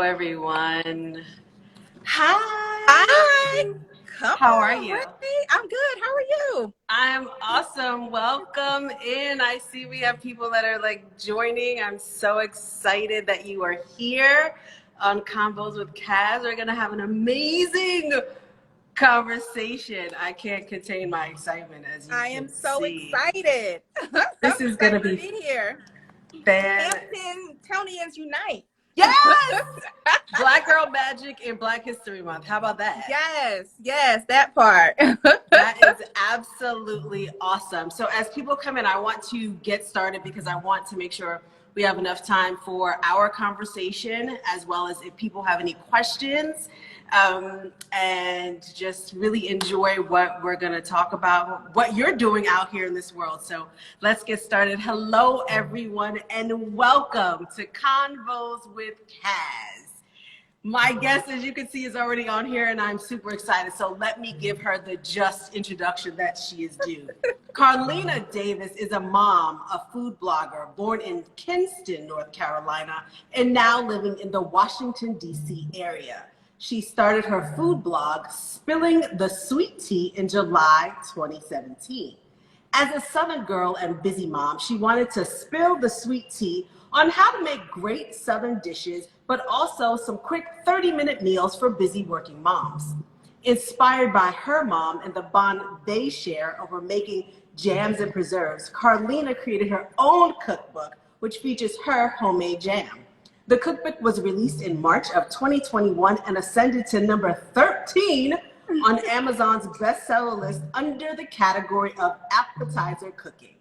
Everyone. Hi. Hi. How are you? I'm good. How are you? I'm awesome. Welcome in. I see we have people that are joining. I'm so excited that you are here on Convos with Kaz. We're going to have an amazing conversation. I can't contain my excitement as you I can am so see. excited. This is going to be here. Hamptonians unite. Yes! Black Girl Magic and Black History Month. How about that? Yes, that part. That is absolutely awesome. So as people come in, I want to get started because I want to make sure we have enough time for our conversation, as well as if people have any questions, and just really enjoy what we're going to talk about, what you're doing out here in this world. So let's get started. Hello, everyone, and welcome to Convos with Kaz. My guest, as you can see, is already on here, and I'm super excited. So let me give her the just introduction that she is due. Carlena Davis is a mom, a food blogger, born in Kinston, North Carolina, and now living in the Washington, D.C. area. She started her food blog, Spilling the Sweet Tea, in July 2017. As a Southern girl and busy mom, she wanted to spill the sweet tea on how to make great Southern dishes, but also some quick 30-minute meals for busy working moms. Inspired by her mom and the bond they share over making jams and preserves, Carlena created her own cookbook, which features her homemade jam. The cookbook was released in March of 2021 and ascended to number 13 on Amazon's bestseller list under the category of appetizer cooking.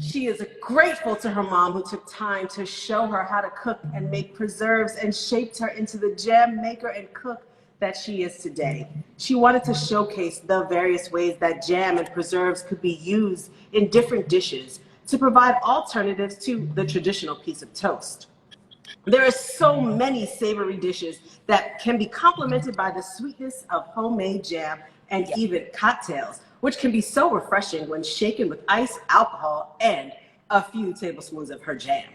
She is grateful to her mom, who took time to show her how to cook and make preserves and shaped her into the jam maker and cook that she is today. She wanted to showcase the various ways that jam and preserves could be used in different dishes to provide alternatives to the traditional piece of toast. There are so many savory dishes that can be complemented by the sweetness of homemade jam and even cocktails, which can be so refreshing when shaken with ice, alcohol, and a few tablespoons of her jam.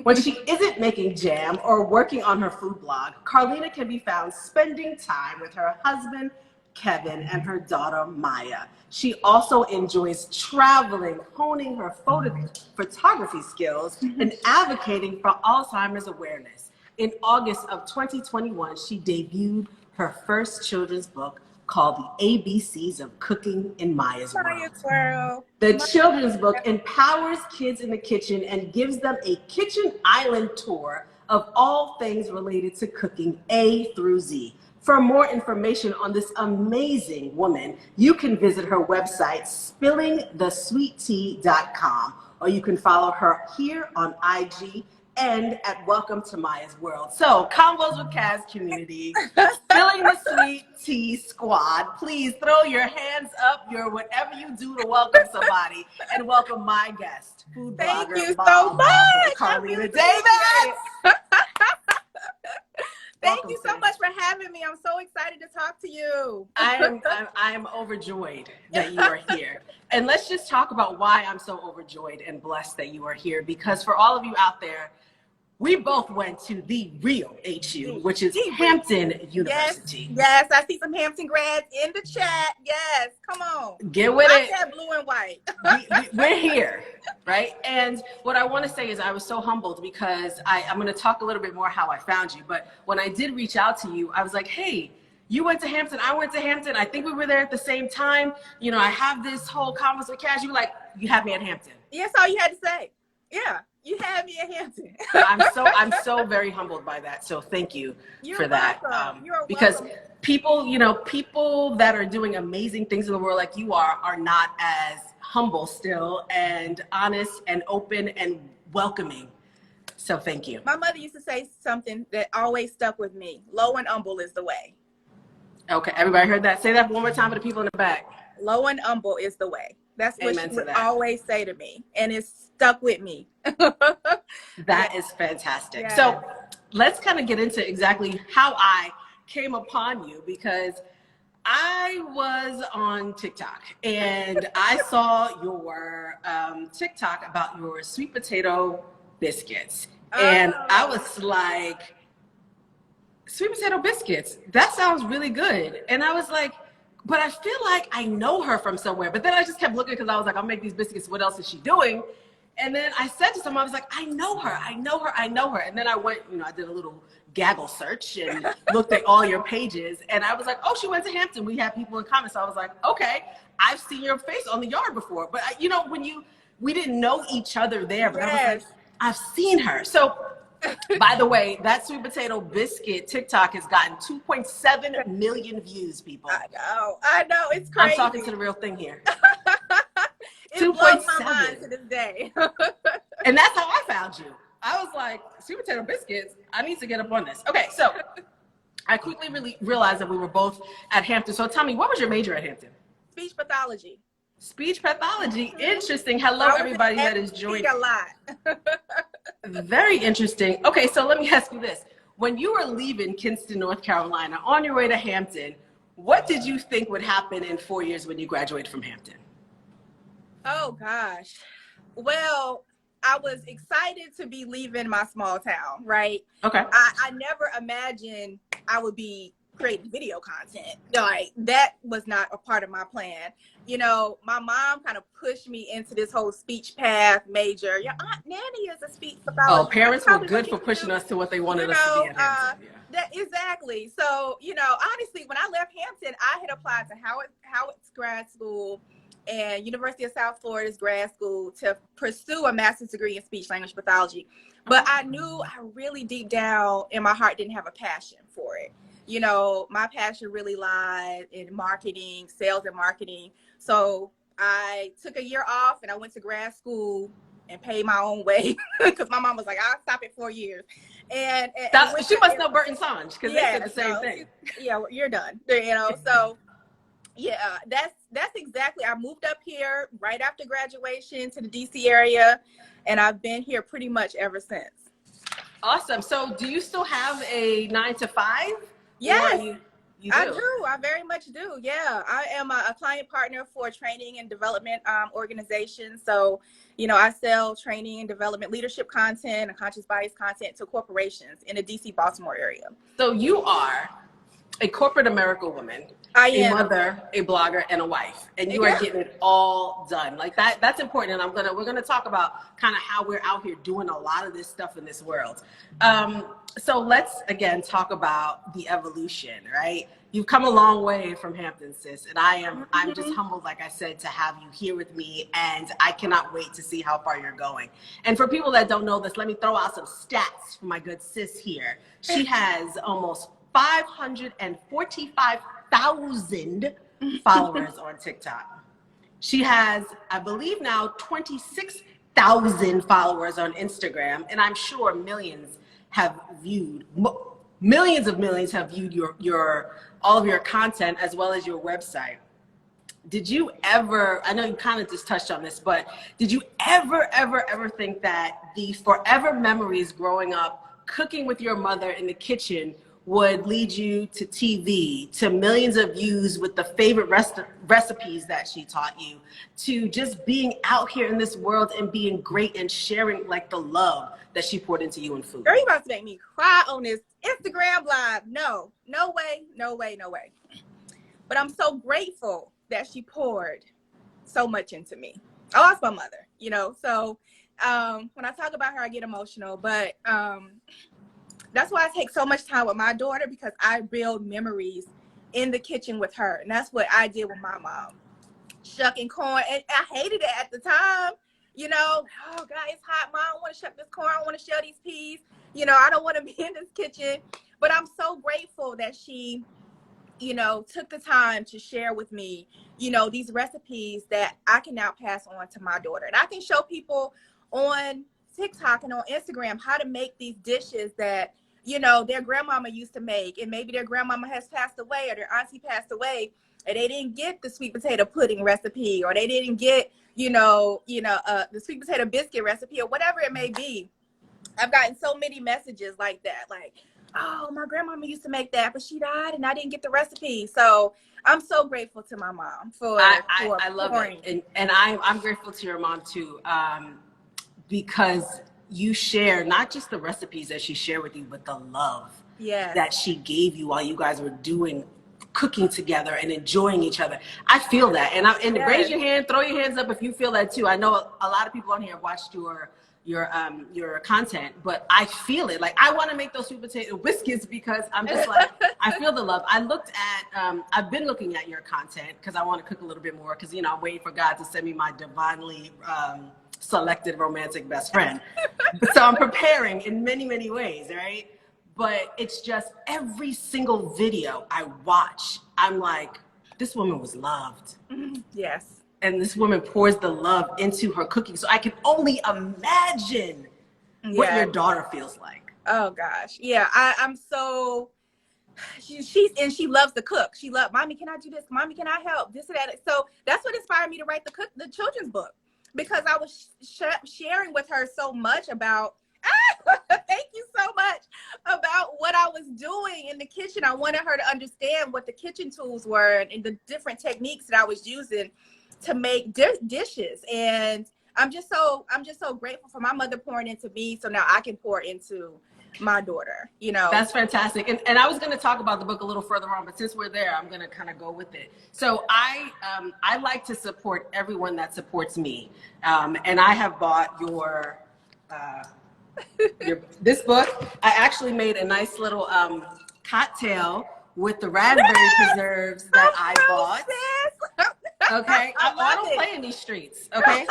When she isn't making jam or working on her food blog, Carlena can be found spending time with her husband, Kevin, and her daughter, Maya. She also enjoys traveling, honing her photography skills, and advocating for Alzheimer's awareness. In August of 2021, she debuted her first children's book called The ABCs of Cooking in Maya's World. The children's book empowers kids in the kitchen and gives them a kitchen island tour of all things related to cooking A through Z. For more information on this amazing woman, you can visit her website, spillingthesweettea.com, or you can follow her here on IG and at Welcome to Maya's World. So, Convos with Kaz community, Spilling the Sweet Tea squad, please throw your hands up, your whatever you do to welcome somebody, and welcome my guest, food blogger, Thank you so much, Carlena Davis. Thank you so much for having me. I'm so excited to talk to you. I am overjoyed that you are here. And let's just talk about why I'm so overjoyed and blessed that you are here. Because for all of you out there, we both went to the real HU, which is Hampton University. Yes, I see some Hampton grads in the chat. Yes, come on. Get with it. That blue and white. We're here, right? And what I want to say is I was so humbled because I'm going to talk a little bit more how I found you. But when I did reach out to you, I was like, hey, you went to Hampton, I went to Hampton. I think we were there at the same time. You know, I have this whole conversation with Cash. You were like, you have me at Hampton. That's all you had to say. Yeah. You had me at Hampton. I'm so very humbled by that. So thank you for that. Because people that are doing amazing things in the world like you are not as humble still and honest and open and welcoming. So thank you. My mother used to say something that always stuck with me. Low and humble is the way. Okay, everybody heard that? Say that one more time for the people in the back. Low and humble is the way. That's what she would always say to me, and it's stuck with me. That is fantastic. Yeah. So let's kind of get into exactly how I came upon you, because I was on TikTok and I saw your TikTok about your sweet potato biscuits. And I was like, sweet potato biscuits. That sounds really good. And I was like, but I feel like I know her from somewhere. But then I just kept looking because I was like, I'll make these biscuits. What else is she doing? And then I said to someone, I was like, I know her. And then I went, I did a little gaggle search and looked at all your pages. And I was like, oh, she went to Hampton. We had people in common. So I was like, okay, I've seen your face on the yard before. But, we didn't know each other there. But I was like, I've seen her. So, by the way, that sweet potato biscuit TikTok has gotten 2.7 million views, people. I know. It's crazy. I'm talking to the real thing here. It blows my mind to this day. And that's how I found you. I was like, sweet potato biscuits, I need to get up on this. Okay, so I quickly realized that we were both at Hampton. So tell me, what was your major at Hampton? Speech pathology. Speech pathology. Interesting. Hello, everybody that is joining. A lot. Very interesting. Okay, so let me ask you this. When you were leaving Kinston, North Carolina, on your way to Hampton, what did you think would happen in 4 years when you graduated from Hampton? Oh, gosh. Well, I was excited to be leaving my small town, right? Okay. I never imagined I would be creating video content. Like, that was not a part of my plan. My mom kind of pushed me into this whole speech path major. Your Aunt Nanny is a speech pathologist. Oh, parents were good for pushing us to what they wanted us to be at Hampton. Exactly. So, honestly, when I left Hampton, I had applied to Howard's grad school and University of South Florida's grad school to pursue a master's degree in speech language pathology. But I knew I really deep down in my heart didn't have a passion for it. My passion really lied in marketing, sales and marketing. So I took a year off and I went to grad school and paid my own way because my mom was like, I'll stop at 4 years. And she must know Burton Sange because they said the same thing. Yeah, you're done. So yeah, that's exactly. I moved up here right after graduation to the DC area, and I've been here pretty much ever since. Awesome. So do you still have a 9 to 5? Yes, you do. I do. I very much do. Yeah, I am a client partner for a training and development organization. So, I sell training and development leadership content and conscious bias content to corporations in the DC, Baltimore area. So you are a corporate American woman, a mother, a blogger, and a wife, and you are getting it all done. Like that's important. And we're gonna talk about kind of how we're out here doing a lot of this stuff in this world. So let's again talk about the evolution, right? You've come a long way from Hampton, sis, and I'm just humbled, like I said, to have you here with me, and I cannot wait to see how far you're going. And for people that don't know this, let me throw out some stats for my good sis here. She has almost 545,000 followers on TikTok. She has, I believe now, 26,000 followers on Instagram, and I'm sure millions have viewed your all of your content as well as your website. Did you ever, I know you kind of just touched on this, but did you ever think that the forever memories growing up, cooking with your mother in the kitchen, would lead you to TV, to millions of views with the favorite recipes that she taught you, to just being out here in this world and being great and sharing like the love that she poured into you in food? Girl, you about to make me cry on this Instagram live. No way. But I'm so grateful that she poured so much into me. I lost my mother, so when I talk about her, I get emotional, but that's why I take so much time with my daughter, because I build memories in the kitchen with her. And that's what I did with my mom. Shucking corn. And I hated it at the time. Oh, God, it's hot, Mom. I don't want to shuck this corn. I want to shell these peas. I don't want to be in this kitchen. But I'm so grateful that she, took the time to share with me, these recipes that I can now pass on to my daughter. And I can show people on TikTok and on Instagram how to make these dishes that their grandmama used to make, and maybe their grandmama has passed away or their auntie passed away, and they didn't get the sweet potato pudding recipe, or they didn't get the sweet potato biscuit recipe, or whatever it may be. I've gotten so many messages like that, like, oh, my grandmama used to make that, but she died and I didn't get the recipe. So I'm so grateful to my mom for I love it, and I'm grateful to your mom too, because you share not just the recipes that she shared with you, but the love Yes. that she gave you while you guys were cooking together and enjoying each other. I feel that. And Yes. raise your hand, throw your hands up if you feel that too. I know a lot of people on here have watched your content, but I feel it. Like, I want to make those sweet potato biscuits because I'm just like, I feel the love. I've been looking at your content because I want to cook a little bit more because, I'm waiting for God to send me my divinely selected romantic best friend. So I'm preparing in many, many ways, right? But it's just every single video I watch, I'm like, this woman was loved. Yes. And this woman pours the love into her cooking. So I can only imagine what your daughter feels like. Oh gosh. Yeah. I'm so, she loves to cook. She loves, Mommy, can I do this? Mommy, can I help? This and that. So that's what inspired me to write the children's book, because I was sharing with her so much about, thank you so much, about what I was doing in the kitchen. I wanted her to understand what the kitchen tools were and the different techniques that I was using to make dishes. And I'm just so grateful for my mother pouring into me, so now I can pour into my daughter. That's fantastic. And I was going to talk about the book a little further on, but since we're there, I'm going to kind of go with it. So I like to support everyone that supports me, and I have bought this book. I actually made a nice little cocktail with the raspberry preserves that I bought. Okay, I don't play in these streets. Okay,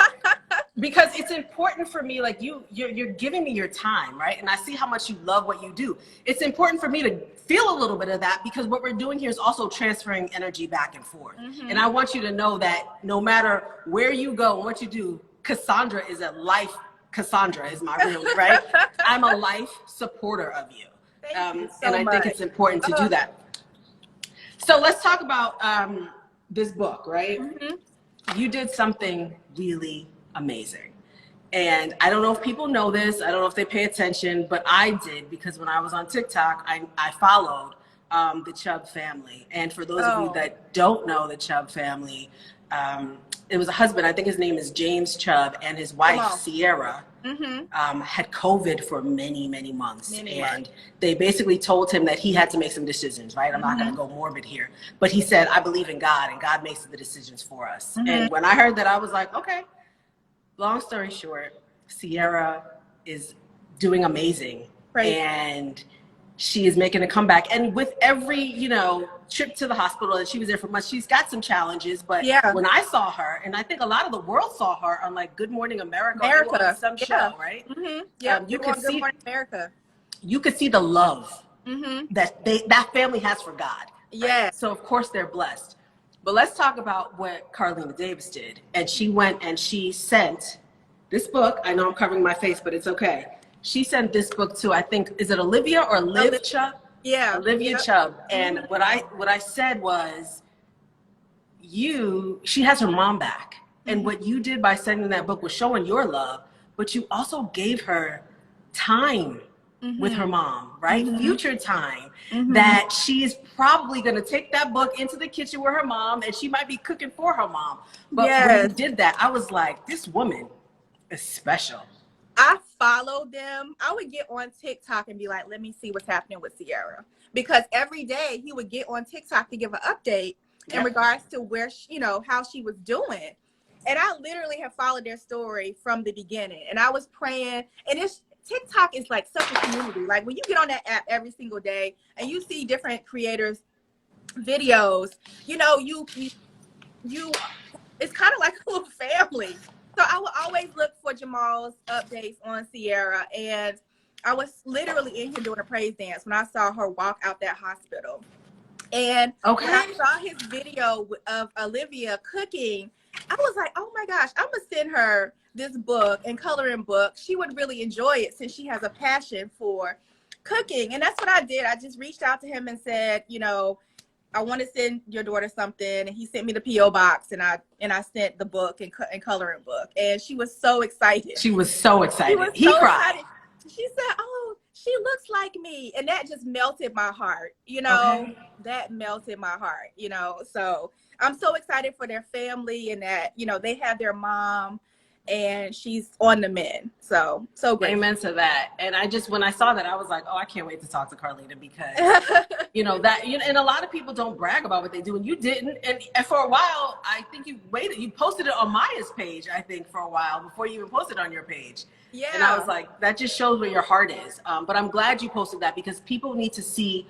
because it's important for me. Like, you're giving me your time, right? And I see how much you love what you do. It's important for me to feel a little bit of that, because what we're doing here is also transferring energy back and forth. And I want you to know that no matter where you go and what you do, Cassandra is a life. Cassandra is my real, right? I'm a life supporter of you. Thank you so and I much. think it's important to do that. So let's talk about this book, right? You did something really amazing. And I don't know if people know this. I don't know if they pay attention, but I did, because when I was on TikTok, I followed the Chubb family. And for those of you that don't know the Chubb family, it was a husband, I think his name is James Chubb, and his wife, Sierra, had COVID for many, many months. And they basically told him that he had to make some decisions, right? I'm not going to go morbid here. But he said, I believe in God, and God makes the decisions for us. And when I heard that, I was like, okay. Long story short, Sierra is doing amazing. Right. And she is making a comeback. And with every, trip to the hospital, and she was there for months, she's got some challenges. But when I saw her, and I think a lot of the world saw her on like Good Morning America. On some show, right? You could see Good Morning America. You could see the love that family has for God. Yeah. Right? So of course they're blessed. But let's talk about what Carlena Davis did. And she went and she sent this book. I know I'm covering my face, but it's okay. She sent this book to, I think, is it Olivia or Liv Chubb? Yeah. Olivia Chubb. And what I said was, she has her mom back. And what you did by sending that book was showing your love, but you also gave her time with her mom, right? Future time. That she is probably going to take that book into the kitchen with her mom, and she might be cooking for her mom. But when you did that, I was like, this woman is special. I followed them. I would get on TikTok and be like, let me see what's happening with Sierra. Because every day he would get on TikTok to give an update in regards to where, how she was doing. And I literally have followed their story from the beginning. And I was praying, and TikTok is like such a community. Like, when you get on that app every single day and you see different creators' videos, you it's kind of like a little family. So I would always look for Jamal's updates on Sierra. And I was literally in here doing a praise dance when I saw her walk out that hospital. And when I saw his video of Olivia cooking, I was like, oh my gosh, I'm going to send her this book and coloring book. She would really enjoy it since she has a passion for cooking. And that's what I did. I just reached out to him and said, I want to send your daughter something. And he sent me the P.O. box, and I sent the book and coloring book. And she was so excited. She was so excited. He cried. Excited. She said, oh, she looks like me. And that just melted my heart. That melted my heart, So I'm so excited for their family, and that, they have their mom and she's on the mend. So great. Amen to that. And when I saw that, I was like, oh, I can't wait to talk to Carlena because, and a lot of people don't brag about what they do, and you didn't. And for a while, I think you posted it on Maya's page, I think, for a while before you even posted on your page. Yeah. And I was like, that just shows where your heart is. But I'm glad you posted that because people need to see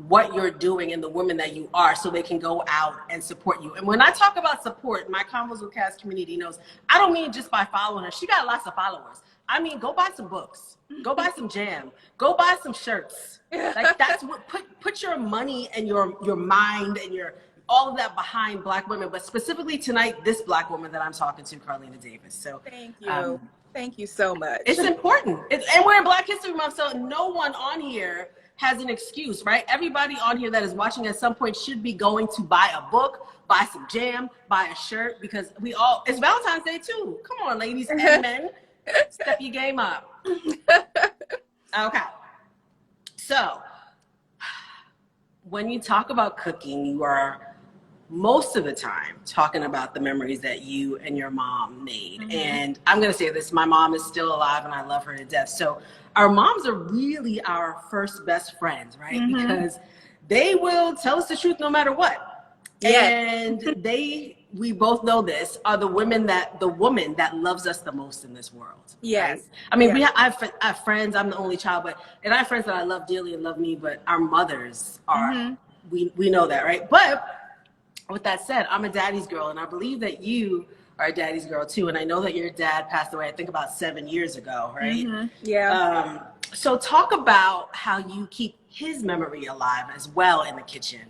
what you're doing and the woman that you are so they can go out and support you. And when I talk about support, my Convos with Cass community knows I don't mean just by following her. She got lots of followers. I mean, go buy some books, go buy some jam, go buy some shirts. Like that's what put your money and your mind and your all of that behind Black women, but specifically tonight, this Black woman that I'm talking to, Carlena Davis. So thank you. Thank you so much. It's important. And we're in Black History Month, so no one on here has an excuse, right? Everybody on here that is watching at some point should be going to buy a book, buy some jam, buy a shirt, because it's Valentine's Day too. Come on, ladies and men, step your game up. Okay. So when you talk about cooking, you are most of the time talking about the memories that you and your mom made. Mm-hmm. And I'm going to say this, my mom is still alive and I love her to death. So our moms are really our first best friends, right? Mm-hmm. Because they will tell us the truth no matter what. Yes. And we both know this, are the woman that loves us the most in this world. Yes. Right? I mean, yes. I have friends, I'm the only child, and I have friends that I love dearly and love me, but our mothers are, mm-hmm. we know that, right? But with that said, I'm a daddy's girl, and I believe that you are a daddy's girl too. And I know that your dad passed away, I think about 7 years ago, right? Mm-hmm. Yeah. So talk about how you keep his memory alive as well in the kitchen.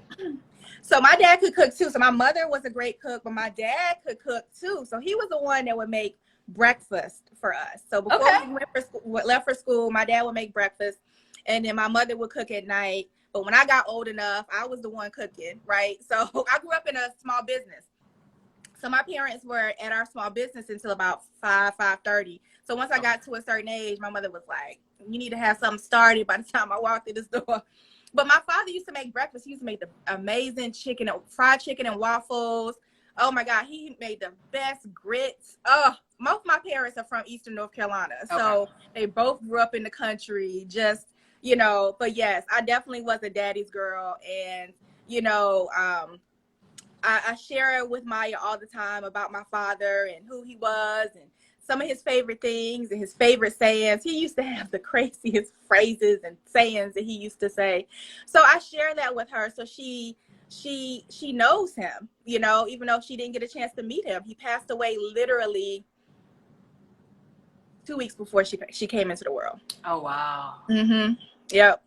So my dad could cook too. So my mother was a great cook, but my dad could cook too. So he was the one that would make breakfast for us. So before we left for school, my dad would make breakfast, and then my mother would cook at night. But when I got old enough, I was the one cooking, right? So I grew up in a small business. So my parents were at our small business until about 5:30. So once I got to a certain age, my mother was like, you need to have something started by the time I walked through this door. But my father used to make breakfast. He used to make the amazing fried chicken and waffles. Oh my God, he made the best grits. Oh, most of my parents are from Eastern North Carolina. So they both grew up in the country, just, but yes, I definitely was a daddy's girl. And, I share it with Maya all the time about my father and who he was and some of his favorite things and his favorite sayings. He used to have the craziest phrases and sayings that he used to say. So I share that with her. So she knows him, even though she didn't get a chance to meet him. He passed away literally 2 weeks before she came into the world. Oh, wow. Mm-hmm. Yep.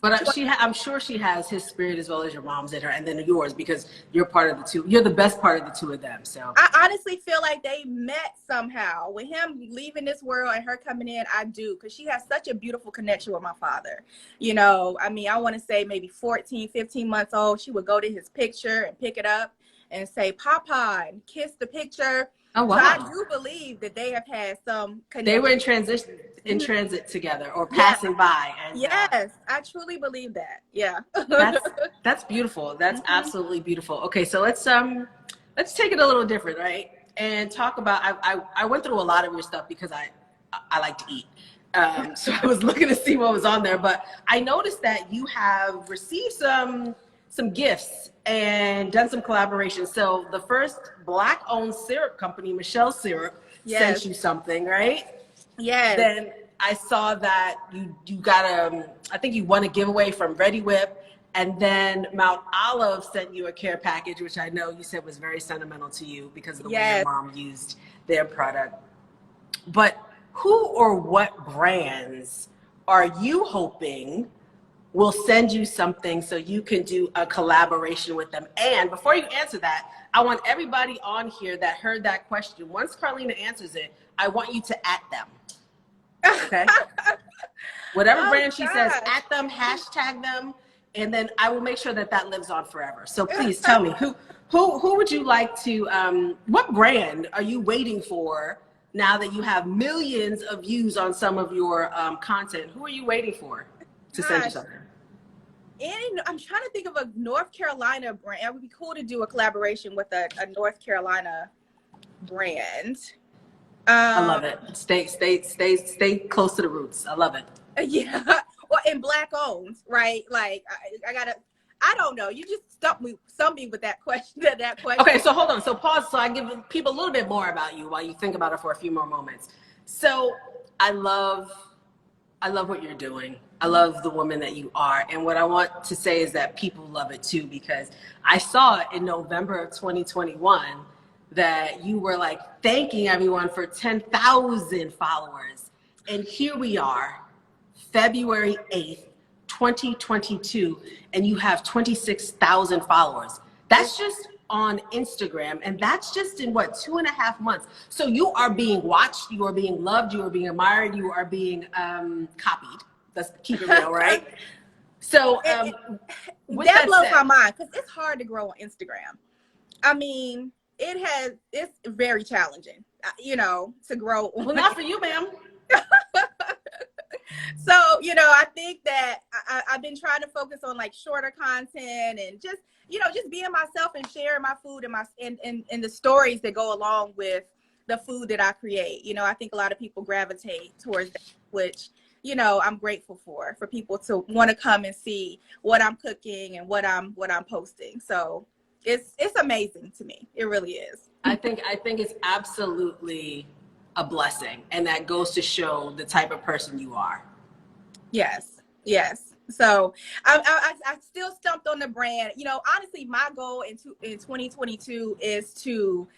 But I'm sure she has his spirit as well as your mom's in her, and then yours, because you're part of the two. You're the best part of the two of them. So I honestly feel like they met somehow. With him leaving this world and her coming in, I do, because she has such a beautiful connection with my father. I mean, I want to say maybe 14, 15 months old, she would go to his picture and pick it up and say, Papa, and kiss the picture. Oh, wow. So I do believe that they have had some connection. They were in transit together or passing by. And, yes, I truly believe that. Yeah. That's beautiful. That's absolutely beautiful. Okay, so let's take it a little different, right? And talk about, I went through a lot of your stuff because I like to eat. So I was looking to see what was on there, but I noticed that you have received some gifts and done some collaborations. So the first Black-owned syrup company, Michelle Syrup, sent you something, right? Yes. Then I saw that you got I think you won a giveaway from Ready Whip, and then Mount Olive sent you a care package, which I know you said was very sentimental to you because of the way your mom used their product. But who or what brands are you hoping will send you something so you can do a collaboration with them? And before you answer that, I want everybody on here that heard that question, once Carlena answers it, I want you to @them. Okay? Whatever brand she says, @them, hashtag them, and then I will make sure that lives on forever. So please tell me, who would you like to, what brand are you waiting for now that you have millions of views on some of your content? Who are you waiting for to send you something? And I'm trying to think of a North Carolina brand. It would be cool to do a collaboration with a North Carolina brand. I love it. Stay close to the roots. I love it. Yeah. Well, and Black owned, right? Like I don't know. You just stumped me with that question. That question. Okay, so hold on. So pause. So I give people a little bit more about you while you think about it for a few more moments. So I love what you're doing. I love the woman that you are. And what I want to say is that people love it too, because I saw it in November of 2021 that you were like thanking everyone for 10,000 followers. And here we are, February 8th, 2022, and you have 26,000 followers. That's just on Instagram, and that's just in what, 2.5 months. So you are being watched, you are being loved, you are being admired, you are being copied. Let's keep it real, right? So that blows my mind, because it's hard to grow on Instagram. I mean, it's very challenging, to grow. Well, not for you, ma'am. So, I think that I've been trying to focus on like shorter content and just being myself and sharing my food and the stories that go along with the food that I create. I think a lot of people gravitate towards that, which, I'm grateful for people to want to come and see what I'm cooking and what I'm posting. So it's amazing to me. It really is. I think it's absolutely a blessing, and that goes to show the type of person you are. Yes. So I still stumped on the brand. Honestly, my goal in 2022 is to,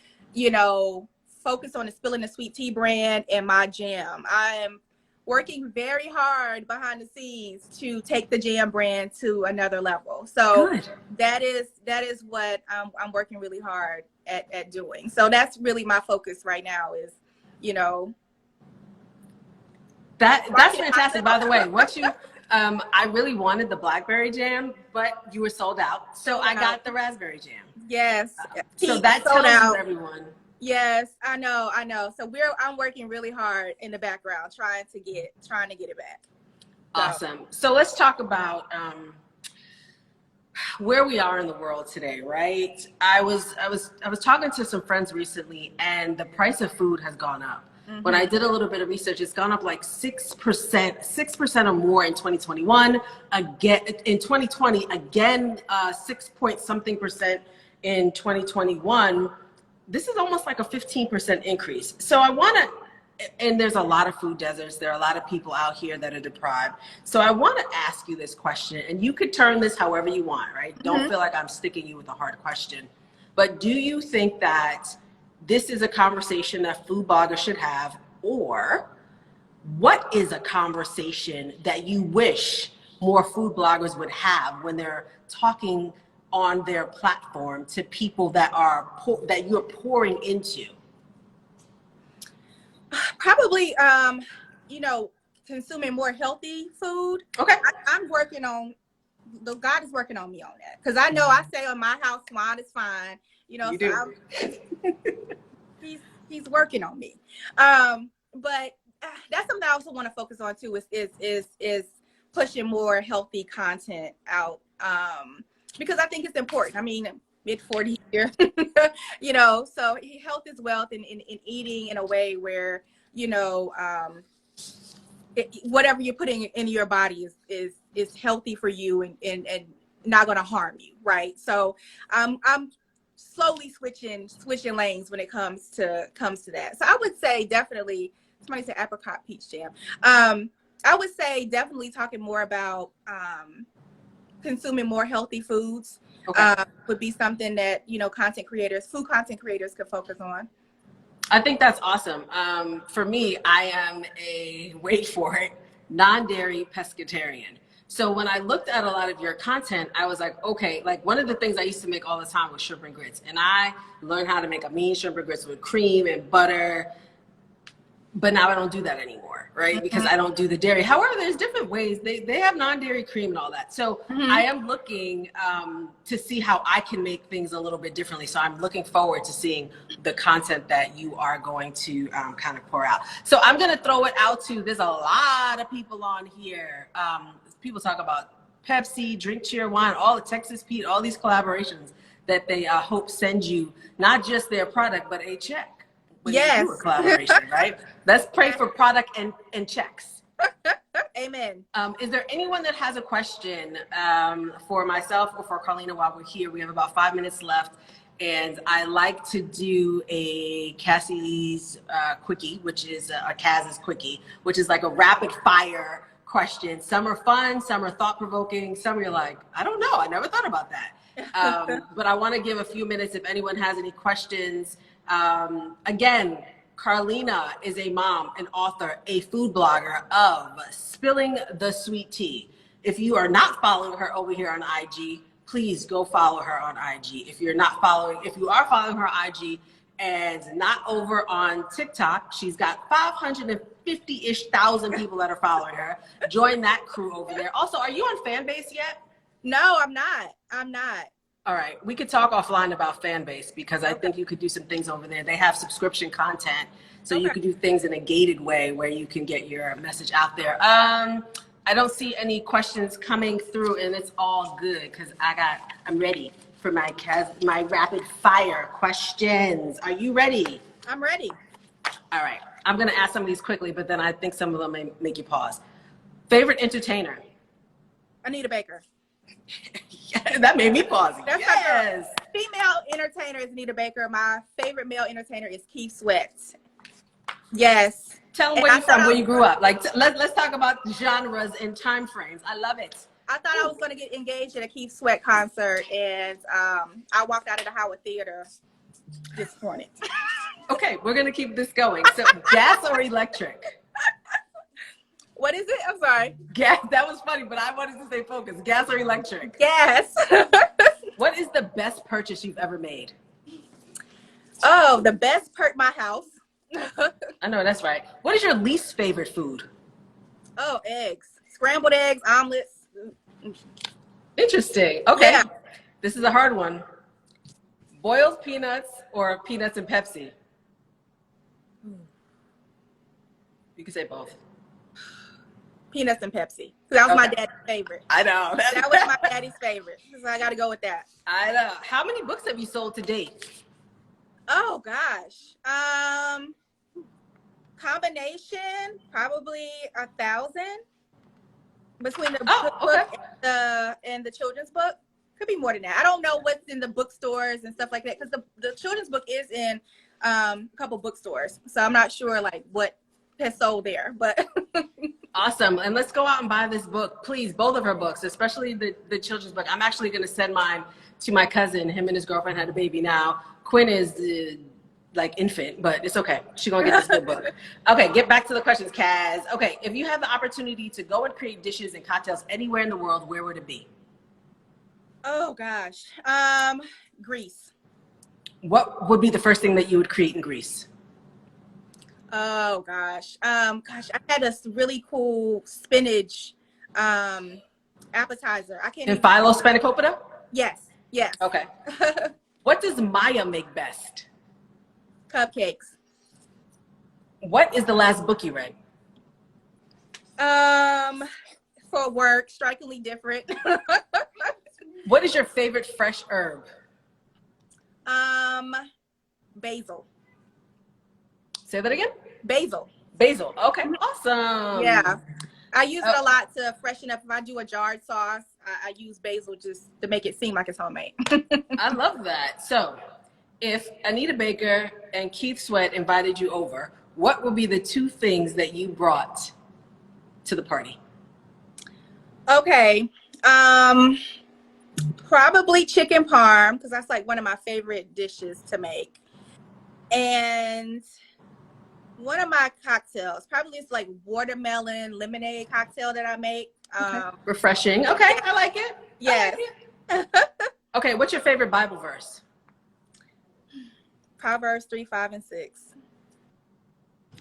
focus on the Spilling the Sweet Tea brand and my jam. I am working very hard behind the scenes to take the jam brand to another level. So good. that is what I'm working really hard at doing. So that's really my focus right now is, that's fantastic. By the way, I really wanted the blackberry jam, but you were sold out. So I got the raspberry jam. Yes. So that tells you, everyone. Yes, I know. So I'm working really hard in the background, trying to get it back. Awesome. So let's talk about where we are in the world today, right? I was talking to some friends recently, and the price of food has gone up. Mm-hmm. When I did a little bit of research, it's gone up like 6% or more in 2021. Again, in 2020, again, 6 point something percent in 2021. This is almost like a 15% increase. So and there's a lot of food deserts. There are a lot of people out here that are deprived. So I want to ask you this question, and you could turn this however you want, right? Mm-hmm. Don't feel like I'm sticking you with a hard question. But do you think that this is a conversation that food bloggers should have, or what is a conversation that you wish more food bloggers would have when they're talking on their platform to people that you're pouring into? Probably, consuming more healthy food. Okay. I'm working on, God is working on me on that. Because I know I say on my house, swine is fine. You do. He's working on me. But that's something I also want to focus on too, is pushing more healthy content out. Because I think it's important. I mean, mid-40s here, so health is wealth, and eating in a way where, whatever you're putting in your body is healthy for you and not going to harm you, right? So I'm slowly switching lanes when it comes to that. So I would say definitely, somebody said apricot peach jam. I would say definitely talking more about consuming more healthy foods. Okay. Would be something that, food content creators could focus on. I think that's awesome. For me, I am wait for it, non-dairy pescatarian. So when I looked at a lot of your content, I was like, okay, like one of the things I used to make all the time was shrimp and grits. And I learned how to make a mean shrimp and grits with cream and butter. But now I don't do that anymore, right? Because I don't do the dairy. However, there's different ways. They have non-dairy cream and all that. So I am looking to see how I can make things a little bit differently. So I'm looking forward to seeing the content that you are going to kind of pour out. So I'm going to throw it out to, there's a lot of people on here. People talk about Pepsi, Drink Cheer Wine, all the Texas Pete, all these collaborations that they hope send you not just their product, but a check. when you do a collaboration, right? Let's pray for product and checks. Amen. Is there anyone that has a question for myself or for Carlena while we're here? We have about 5 minutes left. And I like to do a Cassie's quickie, which is a Kaz's quickie, which is like a rapid fire question. Some are fun, some are thought provoking, some you're like, I don't know, I never thought about that. But I want to give a few minutes if anyone has any questions. Again, Carlena is a mom, an author, a food blogger of Spilling the Sweet Tea. If you are not following her over here on IG, please go follow her on IG. If you are following her IG and not over on TikTok, she's got 550-ish thousand people that are following her. Join that crew over there. Also, are you on Fanbase yet? No, I'm not. All right, we could talk offline about Fanbase because I think you could do some things over there. They have subscription content, so you could do things in a gated way where you can get your message out there. I don't see any questions coming through, and it's all good because I'm ready for my rapid fire questions. Are you ready? I'm ready. All right, I'm gonna ask some of these quickly, but then I think some of them may make you pause. Favorite entertainer? Anita Baker. That made me pause. That's yes. Female entertainer is Anita Baker. My favorite male entertainer is Keith Sweat. Yes. Tell them where you're from, where you grew up. Like, let's talk about genres and time frames. I love it. I thought I was going to get engaged at a Keith Sweat concert, and I walked out of the Howard Theater disappointed. Okay, we're going to keep this going. So, gas or electric? What is it? I'm sorry. Gas. That was funny, but I wanted to stay focused. Gas or electric? Gas. What is the best purchase you've ever made? Oh, the best my house. I know, that's right. What is your least favorite food? Oh, eggs. Scrambled eggs, omelets. Interesting. Okay. Yeah. This is a hard one. Boiled peanuts or peanuts and Pepsi? You can say both. Peanuts and Pepsi. That was my daddy's favorite. I know. That was my daddy's favorite. So I got to go with that. I know. How many books have you sold to date? Oh gosh. Combination probably 1,000 between the book and the children's book. Could be more than that. I don't know what's in the bookstores and stuff like that because the children's book is in a couple bookstores, so I'm not sure like what has sold there. But awesome. And let's go out and buy this book, please. Both of her books, especially the children's book. I'm actually going to send mine to my cousin. Him and his girlfriend had a baby now. Quinn is like infant, but it's okay. She's gonna get this good book. Okay, get back to the questions, Kaz. Okay, if you have the opportunity to go and create dishes and cocktails anywhere in the world, where would it be? Oh gosh, Greece. What would be the first thing that you would create in Greece? Oh gosh, I had a really cool spinach appetizer. I can't. In phyllo spanakopita? Yes. Okay. What does Maya make best? Cupcakes. What is the last book you read? For work, Strikingly Different. What is your favorite fresh herb? Basil. Say that again? Basil. Basil. Okay, awesome. Yeah. I use it a lot to freshen up. If I do a jarred sauce, I use basil just to make it seem like it's homemade. I love that. So, if Anita Baker and Keith Sweat invited you over, what would be the two things that you brought to the party? Okay. Probably chicken parm, because that's like one of my favorite dishes to make. And one of my cocktails, probably it's like watermelon lemonade cocktail that I make. Refreshing. Okay, I like it. Yes. Okay, what's your favorite Bible verse? Proverbs 3, 5, and 6.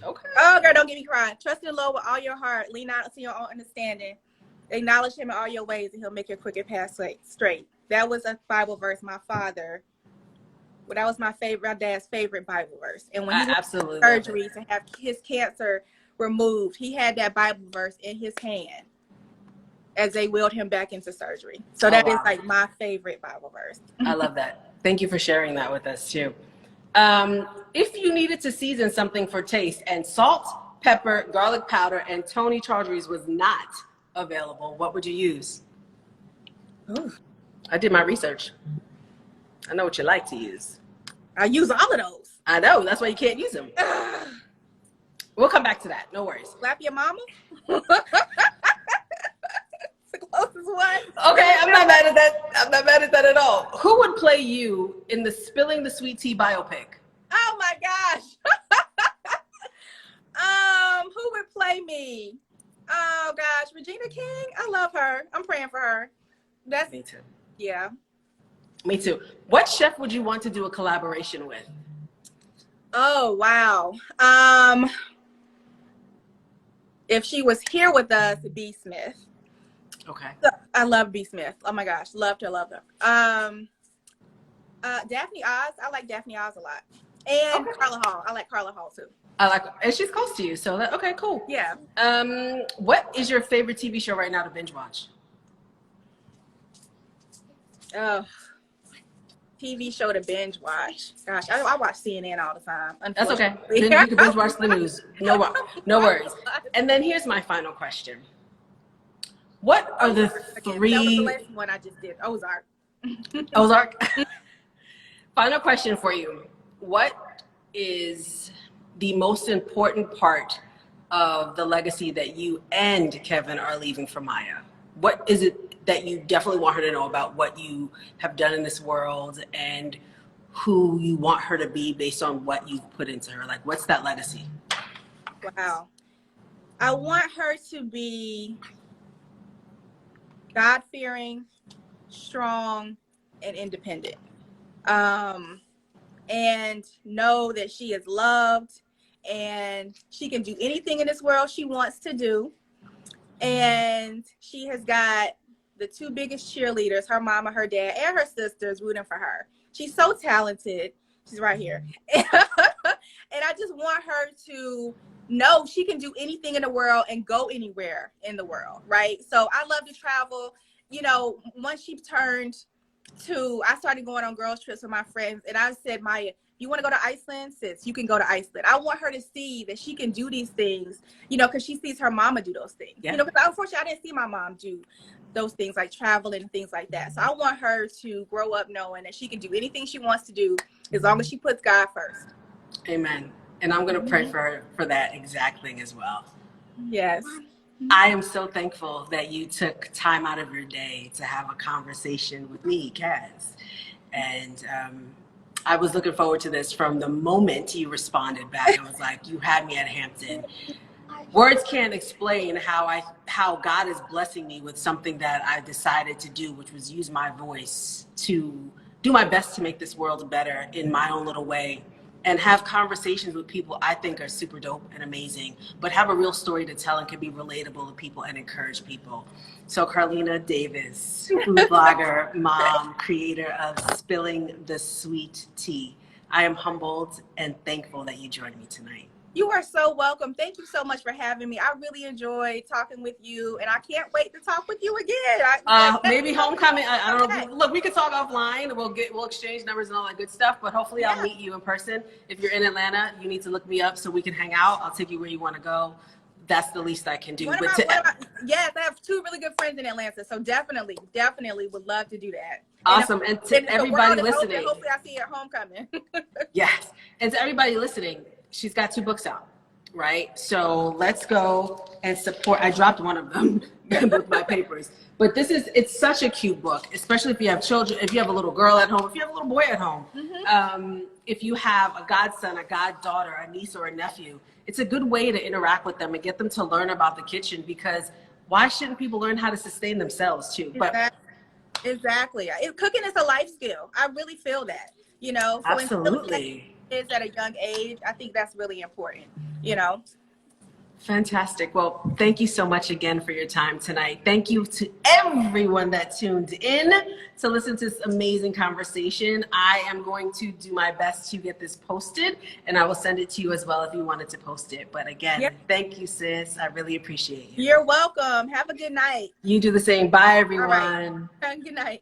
Okay. Oh, girl, don't get me crying. Trust in the Lord with all your heart. Lean not to your own understanding. Acknowledge him in all your ways, and he'll make your crooked path straight. That was a Bible verse my father. Well, that was my dad's favorite Bible verse. And when he went to surgery to have his cancer removed, he had that Bible verse in his hand as they wheeled him back into surgery. So that is like my favorite Bible verse. I love that. Thank you for sharing that with us too. If you needed to season something for taste and salt, pepper, garlic powder, and Tony Chaudhry's was not available, what would you use? Ooh. I did my research. I know what you like to use. I use all of those. I know, that's why you can't use them. We'll come back to that, no worries. Slap your mama? It's the closest one. Okay, I'm not mad at that. I'm not mad at that at all. Who would play you in the Spilling the Sweet Tea biopic? Oh my gosh. Who would play me? Oh gosh, Regina King. I love her. I'm praying for her. That's Me too. yeah. Me too. What chef would you want to do a collaboration with? Oh wow. If she was here with us, B. Smith. Okay. I love B. Smith. Oh my gosh, loved her. Daphne Oz. I like Daphne Oz a lot, and Okay. Carla Hall. I like Carla Hall too. I like, and she's close to you, so that, okay, cool. Yeah. What is your favorite TV show right now to binge watch? Oh, TV show to binge watch. Gosh, I watch CNN all the time. That's okay. Unfortunately. Then you can binge watch the news. No worries. And then here's my final question. What are the That was the three last one I just did. Ozark. Ozark? Final question for you. What is the most important part of the legacy that you and Kevin are leaving for Maya? What is it that you definitely want her to know about what you have done in this world and who you want her to be based on what you've put into her? Like, what's that legacy? Wow. I want her to be God-fearing, strong, and independent. And know that she is loved and she can do anything in this world she wants to do. And she has got the two biggest cheerleaders, her mama, her dad, and her sisters rooting for her. She's so talented. She's right here. And I just want her to know she can do anything in the world and go anywhere in the world, right? So I love to travel. You know, once she turned 2, I started going on girls trips with my friends, and I said, Maya, you want to go to Iceland? Sis, you can go to Iceland. I want her to see that she can do these things, you know, because she sees her mama do those things. Yeah. You know, because unfortunately, I didn't see my mom do those things like traveling and things like that. So I want her to grow up knowing that she can do anything she wants to do as long as she puts God first. Amen. And I'm going to pray for her for that exact thing as well. Yes. I am so thankful that you took time out of your day to have a conversation with me, Kaz. And I was looking forward to this from the moment you responded back. I was like, you had me at Hampton. Words can't explain how God is blessing me with something that I decided to do, which was use my voice to do my best to make this world better in my own little way. And have conversations with people I think are super dope and amazing, but have a real story to tell and can be relatable to people and encourage people. So Carlena Davis, food blogger, mom, creator of Spilling the Sweet Tea. I am humbled and thankful that you joined me tonight. You are so welcome. Thank you so much for having me. I really enjoyed talking with you, and I can't wait to talk with you again. Maybe homecoming. I don't know. Look, we could talk offline. We'll exchange numbers and all that good stuff. But hopefully, I'll meet you in person. If you're in Atlanta, you need to look me up so we can hang out. I'll take you where you want to go. That's the least I can do. Yes, I have 2 really good friends in Atlanta, so definitely would love to do that. Awesome. And to everybody listening, hopefully I see you at homecoming. Yes. And to everybody listening, she's got 2 books out, right? So let's go and support. I dropped one of them with my papers. But it's such a cute book, especially if you have children, if you have a little girl at home, if you have a little boy at home, if you have a godson, a goddaughter, a niece, or a nephew. It's a good way to interact with them and get them to learn about the kitchen, because why shouldn't people learn how to sustain themselves too? But Exactly. Cooking is a life skill. I really feel that, you know. So absolutely. Kids at a young age, I think that's really important, you know. Fantastic. Well, thank you so much again for your time tonight. Thank you to everyone that tuned in to listen to this amazing conversation. I am going to do my best to get this posted, and I will send it to you as well if you wanted to post it. But again, Thank you, sis. I really appreciate you. You're welcome. Have a good night. You do the same. Bye, everyone. All right. Good night.